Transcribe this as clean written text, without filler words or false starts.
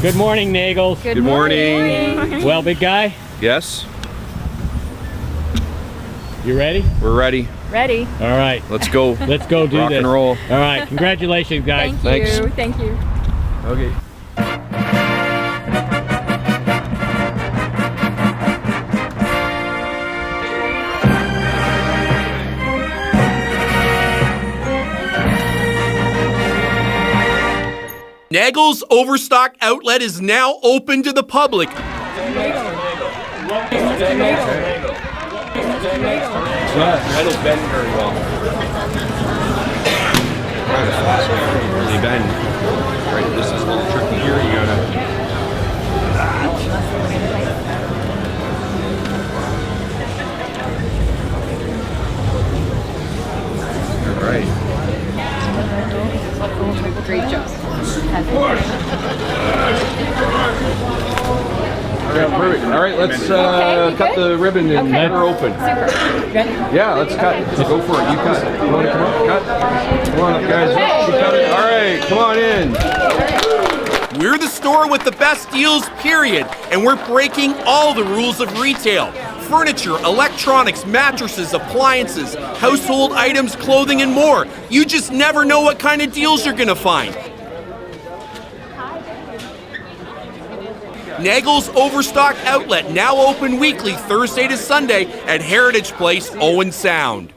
Good morning, Nagels. Good morning. Well, big guy, Yes, you ready? we're ready. Ready. All right. Let's go. Let's go do Rock this. and roll. All right. Congratulations, guys. Thank Thanks. you. Thank you. Okay. Nagel's Overstock Outlet is now open to the public. It's not metal bend very well. Really bend. Right, this is a little tricky here. You gotta. All right. Great job. Yeah, perfect. All right, let's cut the ribbon and cut her open. Ready? Yeah, let's cut. Go for it. You cut. You want to come up? Cut. Come on up, guys. You cut it. All right, come on in. We're the store with the best deals, period, and we're breaking all the rules of retail. Furniture, electronics, mattresses, appliances, household items, clothing, and more. You just never know what kind of deals you're gonna find. Nagel's Overstock Outlet, now open weekly Thursday to Sunday at Heritage Place, Owen Sound.